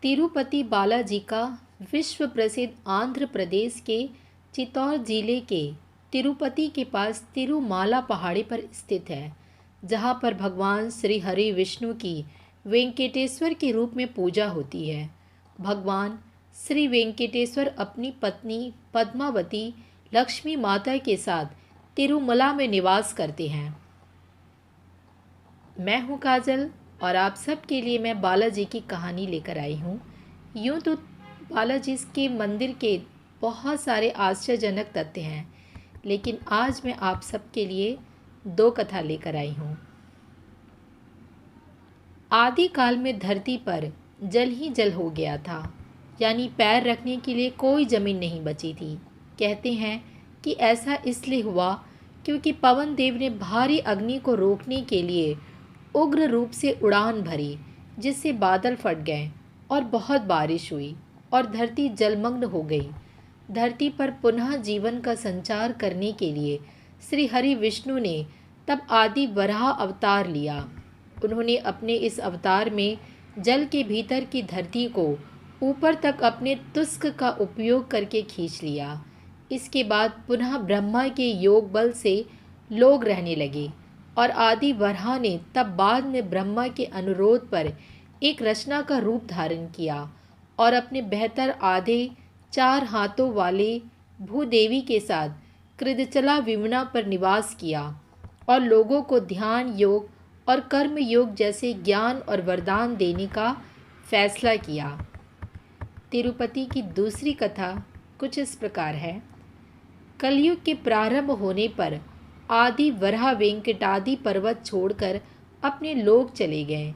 तिरुपति बालाजी का विश्व प्रसिद्ध आंध्र प्रदेश के चित्तौड़ जिले के तिरुपति के पास तिरुमाला पहाड़ी पर स्थित है, जहाँ पर भगवान श्री हरि विष्णु की वेंकटेश्वर के रूप में पूजा होती है। भगवान श्री वेंकटेश्वर अपनी पत्नी पद्मावती लक्ष्मी माता के साथ तिरुमला में निवास करते हैं। मैं हूँ काजल और आप सब के लिए मैं बालाजी की कहानी लेकर आई हूँ। यूँ तो बालाजी के मंदिर के बहुत सारे आश्चर्यजनक तथ्य हैं, लेकिन आज मैं आप सब के लिए दो कथा लेकर आई हूँ। आदि काल में धरती पर जल ही जल हो गया था, यानी पैर रखने के लिए कोई ज़मीन नहीं बची थी। कहते हैं कि ऐसा इसलिए हुआ क्योंकि पवन देव ने भारी अग्नि को रोकने के लिए उग्र रूप से उड़ान भरी, जिससे बादल फट गए और बहुत बारिश हुई और धरती जलमग्न हो गई। धरती पर पुनः जीवन का संचार करने के लिए श्री हरि विष्णु ने तब आदि वराह अवतार लिया। उन्होंने अपने इस अवतार में जल के भीतर की धरती को ऊपर तक अपने तुस्क का उपयोग करके खींच लिया। इसके बाद पुनः ब्रह्मा के योग बल से लोग रहने लगे और आदि वराह ने तब बाद में ब्रह्मा के अनुरोध पर एक रचना का रूप धारण किया और अपने बेहतर आधे 4 हाथों वाले भूदेवी के साथ कृदचला विमना पर निवास किया और लोगों को ध्यान योग और कर्म योग जैसे ज्ञान और वरदान देने का फैसला किया। तिरुपति की दूसरी कथा कुछ इस प्रकार है। कलयुग के प्रारंभ होने पर आदि वराह वेंकटादि पर्वत छोड़कर अपने लोक चले गए,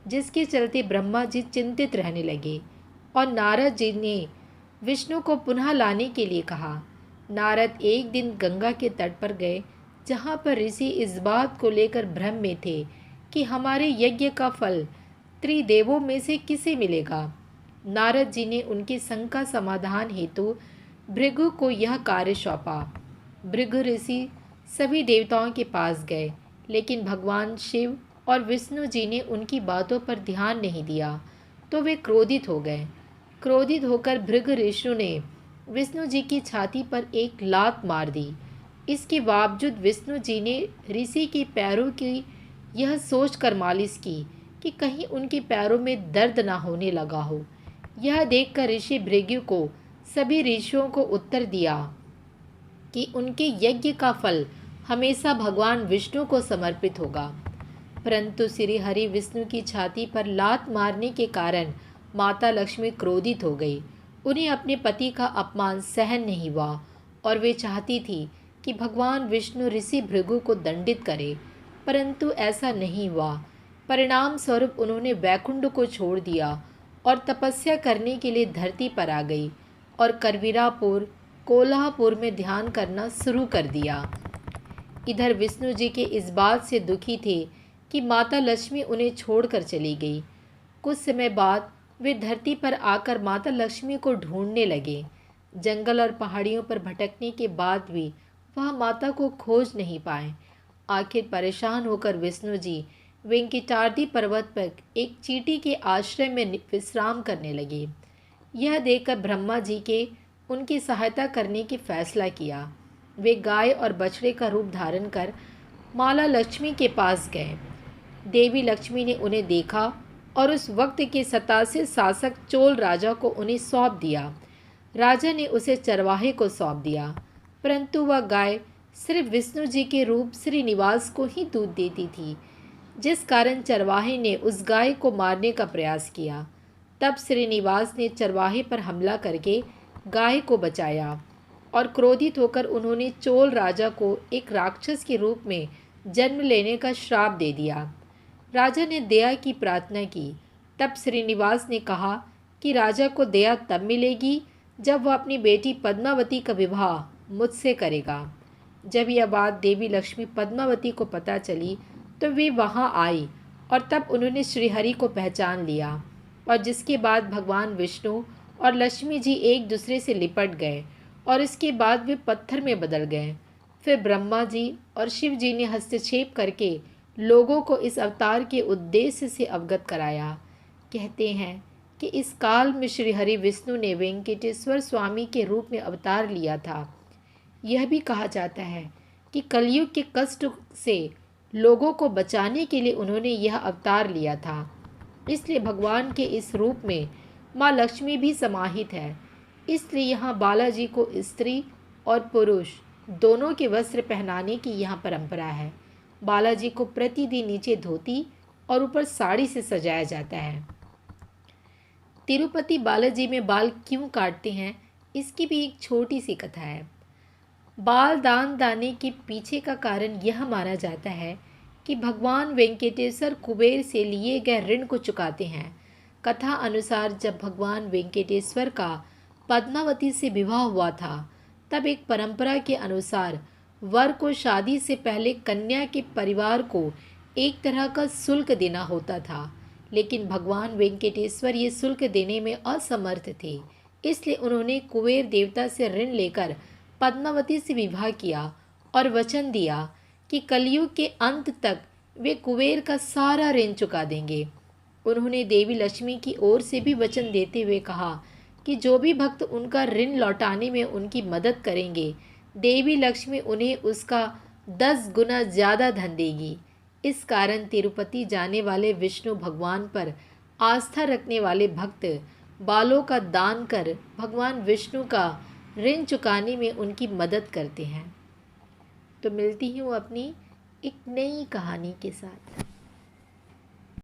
जिसके चलते ब्रह्मा जी चिंतित रहने लगे और नारद जी ने विष्णु को पुनः लाने के लिए कहा। नारद एक दिन गंगा के तट पर गए, जहाँ पर ऋषि इस बात को लेकर भ्रम में थे कि हमारे यज्ञ का फल त्रिदेवों में से किसे मिलेगा। नारद जी ने उनकी शंका समाधान हेतु भृगु को यह कार्य सौंपा। भृगु ऋषि सभी देवताओं के पास गए, लेकिन भगवान शिव और विष्णु जी ने उनकी बातों पर ध्यान नहीं दिया, तो वे क्रोधित हो गए। क्रोधित होकर भृगु ऋषि ने विष्णु जी की छाती पर एक लात मार दी। इसके बावजूद विष्णु जी ने ऋषि के पैरों की यह सोचकर मालिश की कि कहीं उनके पैरों में दर्द ना होने लगा हो। यह देखकर ऋषि भृगु को सभी ऋषियों को उत्तर दिया कि उनके यज्ञ का फल हमेशा भगवान विष्णु को समर्पित होगा। परंतु श्री हरि विष्णु की छाती पर लात मारने के कारण माता लक्ष्मी क्रोधित हो गई। उन्हें अपने पति का अपमान सहन नहीं हुआ और वे चाहती थी कि भगवान विष्णु ऋषि भृगु को दंडित करे, परंतु ऐसा नहीं हुआ। परिणाम स्वरूप उन्होंने वैकुंठ को छोड़ दिया और तपस्या करने के लिए धरती पर आ गई और करवीरापुर कोल्हापुर में ध्यान करना शुरू कर दिया। इधर विष्णु जी के इस बात से दुखी थे कि माता लक्ष्मी उन्हें छोड़कर चली गई। कुछ समय बाद वे धरती पर आकर माता लक्ष्मी को ढूंढने लगे। जंगल और पहाड़ियों पर भटकने के बाद भी वह माता को खोज नहीं पाए। आखिर परेशान होकर विष्णु जी वेंकटाद्रि पर्वत पर एक चींटी के आश्रय में विश्राम करने लगे। यह देखकर ब्रह्मा जी के उनकी सहायता करने की फैसला किया। वे गाय और बछड़े का रूप धारण कर माला लक्ष्मी के पास गए। देवी लक्ष्मी ने उन्हें देखा और उस वक्त के 87 शासक चोल राजा को उन्हें सौंप दिया। राजा ने उसे चरवाहे को सौंप दिया, परंतु वह गाय सिर्फ विष्णु जी के रूप श्रीनिवास को ही दूध देती थी, जिस कारण चरवाहे ने उस गाय को मारने का प्रयास किया। तब श्रीनिवास ने चरवाहे पर हमला करके गाय को बचाया और क्रोधित होकर उन्होंने चोल राजा को एक राक्षस के रूप में जन्म लेने का श्राप दे दिया। राजा ने दया की प्रार्थना की। तब श्रीनिवास ने कहा कि राजा को दया तब मिलेगी जब वह अपनी बेटी पद्मावती का विवाह मुझसे करेगा। जब यह बात देवी लक्ष्मी पद्मावती को पता चली तो वे वहां आई और तब उन्होंने श्रीहरि को पहचान लिया, और जिसके बाद भगवान विष्णु और लक्ष्मी जी एक दूसरे से लिपट गए और इसके बाद वे पत्थर में बदल गए। फिर ब्रह्मा जी और शिव जी ने हस्तक्षेप करके लोगों को इस अवतार के उद्देश्य से अवगत कराया। कहते हैं कि इस काल में श्री हरि विष्णु ने वेंकटेश्वर स्वामी के रूप में अवतार लिया था। यह भी कहा जाता है कि कलयुग के कष्ट से लोगों को बचाने के लिए उन्होंने यह अवतार लिया था। इसलिए भगवान के इस रूप में माँ लक्ष्मी भी समाहित है। इसलिए यहाँ बालाजी को स्त्री और पुरुष दोनों के वस्त्र पहनाने की यहाँ परंपरा है। बालाजी को प्रतिदिन नीचे धोती और ऊपर साड़ी से सजाया जाता है। तिरुपति बालाजी में बाल क्यों काटते हैं, इसकी भी एक छोटी सी कथा है। बाल दान देने के पीछे का कारण यह माना जाता है कि भगवान वेंकटेश्वर कुबेर से लिए गए ऋण को चुकाते हैं। कथा अनुसार जब भगवान वेंकटेश्वर का पद्मावती से विवाह हुआ था, तब एक परंपरा के अनुसार वर को शादी से पहले कन्या के परिवार को एक तरह का शुल्क देना होता था, लेकिन भगवान वेंकटेश्वर ये शुल्क देने में असमर्थ थे। इसलिए उन्होंने कुबेर देवता से ऋण लेकर पद्मावती से विवाह किया और वचन दिया कि कलयुग के अंत तक वे कुबेर का सारा ऋण चुका देंगे। उन्होंने देवी लक्ष्मी की ओर से भी वचन देते हुए कहा कि जो भी भक्त उनका ऋण लौटाने में उनकी मदद करेंगे, देवी लक्ष्मी उन्हें उसका 10 गुना ज़्यादा धन देगी। इस कारण तिरुपति जाने वाले विष्णु भगवान पर आस्था रखने वाले भक्त बालों का दान कर भगवान विष्णु का ऋण चुकाने में उनकी मदद करते हैं। तो मिलती हूँ अपनी एक नई कहानी के साथ।